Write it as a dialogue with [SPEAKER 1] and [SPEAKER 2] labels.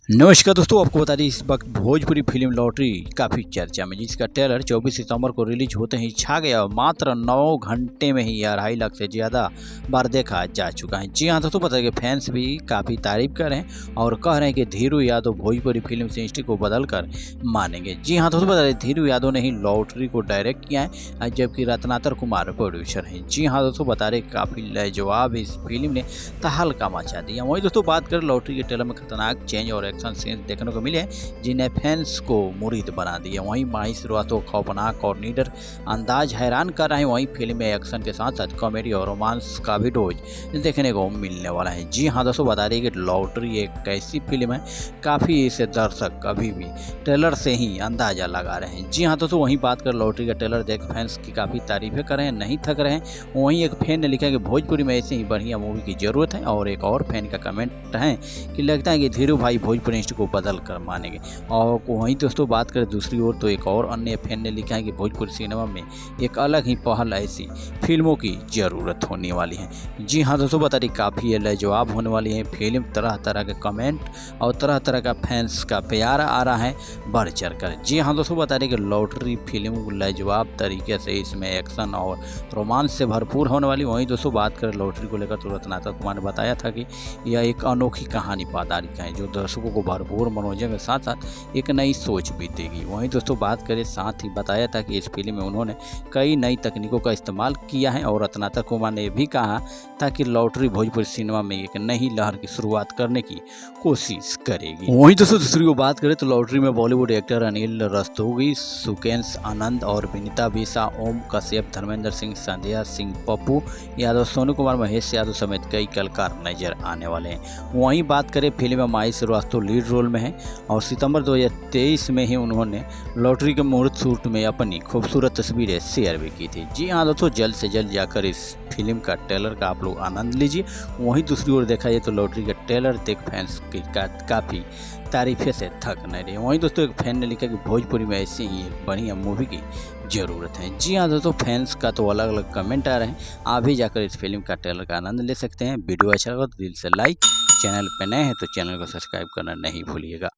[SPEAKER 1] नमस्कार दोस्तों, आपको बता दें इस वक्त भोजपुरी फिल्म लॉटरी काफ़ी चर्चा में, जिसका ट्रेलर 24 सितंबर को रिलीज होते ही छा गया। मात्र 9 घंटे में ही 2.5 लाख से ज़्यादा बार देखा जा चुका है। जी हाँ दोस्तों, बता दें कि फैंस भी काफ़ी तारीफ कर रहे हैं और कह रहे हैं कि धीरू यादव भोजपुरी फिल्म इंडस्ट्री को बदल कर मानेंगे। जी हाँ दोस्तों, बता दें धीरू यादव ने ही लॉटरी को डायरेक्ट किया है, जबकि रत्नाकर कुमार प्रोड्यूसर हैं। जी हाँ दोस्तों, बता रहे काफ़ी लाजवाब इस फिल्म ने तहलका मचा दिया। वहीं दोस्तों बात करें लॉटरी के ट्रेलर में खतरनाक चेंज और एक्शन सीन्स देखने को मिले जिन्हें फैंस को मुरीद बना दिया। वहीं माही शुरुआतों खौफनाक और निडर अंदाज हैरान कर रहे हैं। वहीं फिल्म में एक्शन के साथ साथ कॉमेडी और रोमांस का भी डोज देखने को मिलने वाला है। जी हाँ दोस्तों, बता दें कि लॉटरी एक ऐसी फिल्म है, काफ़ी इसे दर्शक अभी भी ट्रेलर से ही अंदाजा लगा रहे हैं। जी हाँ दोस्तों, वहीं बात कर लॉटरी का ट्रेलर देख फैंस की काफ़ी तारीफें कर रहे हैं, नहीं थक रहे हैं। वहीं एक फैन ने लिखा कि भोजपुरी में ऐसे ही बढ़िया मूवी की ज़रूरत है, और एक और फैन का कमेंट है कि लगता है कि धीरू भाई भोजपुरी इंडस्ट्री को बदल कर मानेंगे। और वहीं दोस्तों बात करें दूसरी ओर तो एक और अन्य फैन ने लिखा है कि भोजपुरी सिनेमा में एक अलग ही पहल ऐसी फिल्मों की ज़रूरत होने वाली है। जी हाँ दोस्तों, बता दें काफ़ी लाजवाब होने वाली है फिल्म। तरह तरह के कमेंट और तरह तरह का फैंस का प्यार आ रहा है बढ़ चढ़ कर। जी हाँ दोस्तों, बता दें कि लॉटरी फिल्म लाजवाब तरीके से इसमें एक्शन और रोमांस से भरपूर होने वाली। वहीं दोस्तों बात करें लॉटरी को लेकर तो रत्नाकर कुमार ने बताया था कि यह एक अनोखी कहानी पादारी है, जो दर्शकों को भरपूर मनोरंजन के साथ साथ एक नई सोच भी देगी। वहीं दोस्तों बात करें साथ ही बताया था कि इस फिल्म में उन्होंने कई नई तकनीकों का इस्तेमाल किया है, और रत्नाकर कुमार ने भी कहा था कि लॉटरी भोजपुरी सिनेमा में एक नई लहर की शुरुआत करने की कोशिश करेगी। वहीं दोस्तों दूसरी को बात करें तो लॉटरी में बॉलीवुड एक्टर अनिल रस्तोगी, सुकेश आनंद और विनीता बिसा, ओम कश्यप, धर्मेंद्र सिंह, संध्या सिंह, पप्पू यादव, सोनू कुमार, महेश यादव समेत कई कलाकार नजर आने वाले हैं। वहीं बात करें फिल्म में माही श्रीवास्तव लीड रोल में है, और सितंबर 2023 में ही उन्होंने लॉटरी के मुहूर्त शूट में अपनी खूबसूरत तस्वीरें शेयर भी की थी। जी हाँ दोस्तों, जल्द से जल्द जाकर इस फिल्म का ट्रेलर का आप लोग आनंद लीजिए। वहीं दूसरी ओर देखा जाए तो लॉटरी का ट्रेलर देख फैंस की काफ़ी तारीफे से थक नहीं रहे। वहीं दोस्तों एक फैन ने लिखा कि भोजपुरी में ऐसी ही एक बढ़िया मूवी की ज़रूरत है। जी हाँ दोस्तों, फैंस का तो अलग अलग कमेंट आ रहे हैं। आप भी जाकर इस फिल्म का ट्रेलर का आनंद ले सकते हैं। वीडियो अच्छा लगा तो दिल से लाइक, चैनल पर नए हैं तो चैनल को सब्सक्राइब करना नहीं भूलिएगा।